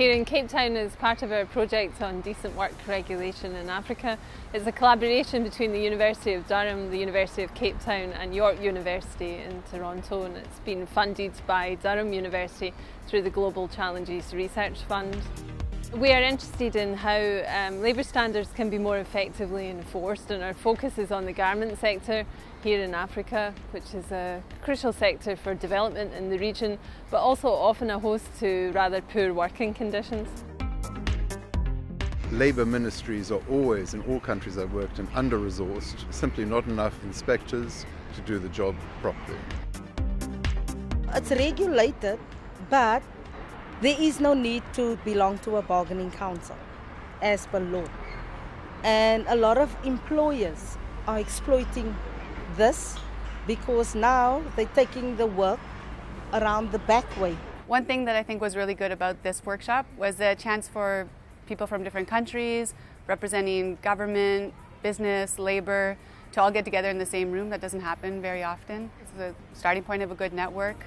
here in Cape Town as part of our project on decent work regulation in Africa. It's a collaboration between the University of Durham, the University of Cape Town and York University in Toronto, and it's been funded by Durham University through the Global Challenges Research Fund. We are interested in how labour standards can be more effectively enforced, and our focus is on the garment sector here in Africa, which is a crucial sector for development in the region, but also often a host to rather poor working conditions. Labour ministries are always, in all countries I've worked in, under-resourced. Simply not enough inspectors to do the job properly. It's regulated, but there is no need to belong to a bargaining council as per law. And a lot of employers are exploiting this because now they're taking the work around the back way. One thing that I think was really good about this workshop was the chance for people from different countries, representing government, business, labor, to all get together in the same room. That doesn't happen very often. It's the starting point of a good network.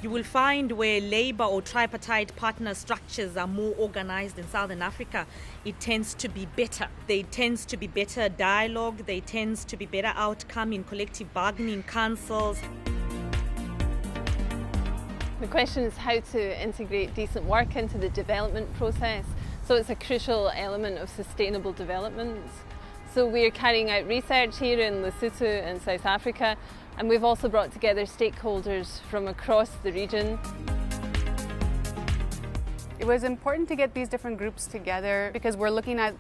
You will find where labour or tripartite partner structures are more organised in Southern Africa, it tends to be better. There tends to be better dialogue, there tends to be better outcome in collective bargaining councils. The question is how to integrate decent work into the development process. So it's a crucial element of sustainable development. So we're carrying out research here in Lesotho and South Africa, and we've also brought together stakeholders from across the region. It was important to get these different groups together because we're looking at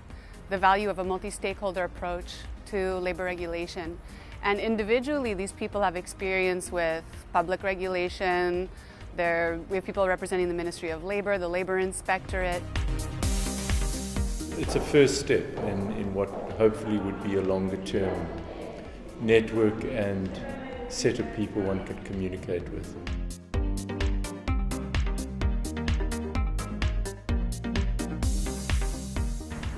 the value of a multi-stakeholder approach to labour regulation. And individually, these people have experience with public regulation. We have people representing the Ministry of Labour, the Labour Inspectorate. It's a first step in what hopefully would be a longer term network and set of people one can communicate with.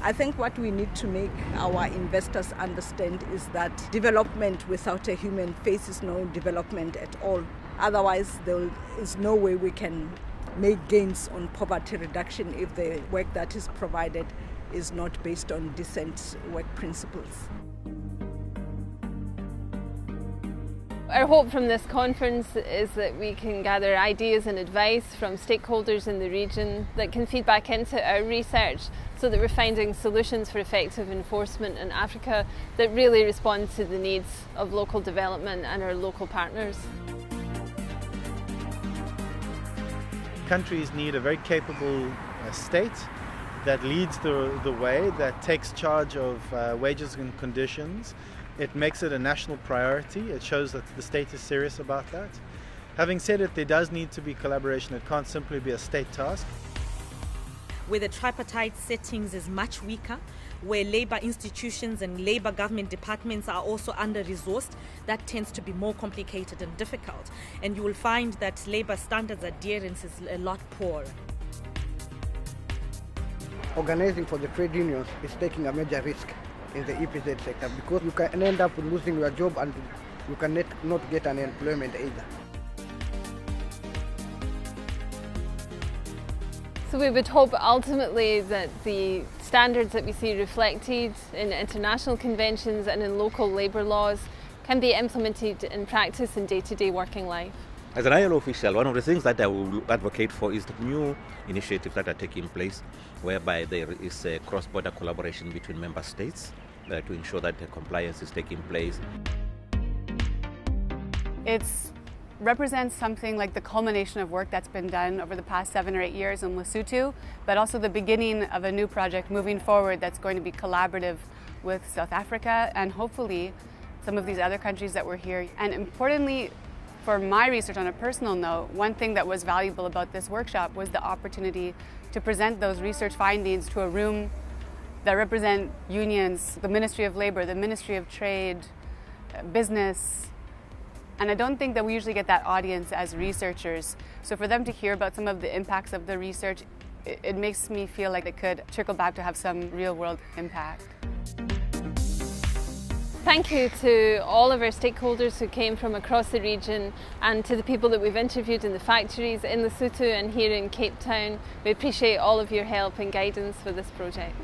I think what we need to make our investors understand is that development without a human face is no development at all. Otherwise, there is no way we can make gains on poverty reduction if the work that is provided is not based on decent work principles. Our hope from this conference is that we can gather ideas and advice from stakeholders in the region that can feed back into our research so that we're finding solutions for effective enforcement in Africa that really respond to the needs of local development and our local partners. Countries need a very capable state that leads the way, that takes charge of wages and conditions. It makes it a national priority. It shows that the state is serious about that. Having said it, there does need to be collaboration. It can't simply be a state task. Where the tripartite settings is much weaker, where labour institutions and labour government departments are also under-resourced, that tends to be more complicated and difficult. And you will find that labour standards adherence is a lot poorer. Organizing for the trade unions is taking a major risk in the EPZ sector because you can end up losing your job and you can not get an employment either. So we would hope ultimately that the standards that we see reflected in international conventions and in local labour laws can be implemented in practice in day-to-day working life. As an ILO official, one of the things that I will advocate for is the new initiatives that are taking place, whereby there is a cross-border collaboration between member states to ensure that the compliance is taking place. It represents something like the culmination of work that's been done over the past 7 or 8 years in Lesotho, but also the beginning of a new project moving forward that's going to be collaborative with South Africa and hopefully some of these other countries that were here. And importantly, for my research on a personal note, one thing that was valuable about this workshop was the opportunity to present those research findings to a room that represent unions, the Ministry of Labour, the Ministry of Trade, business. And I don't think that we usually get that audience as researchers. So for them to hear about some of the impacts of the research, it makes me feel like it could trickle back to have some real world impact. Thank you to all of our stakeholders who came from across the region and to the people that we've interviewed in the factories in Lesotho and here in Cape Town. We appreciate all of your help and guidance for this project.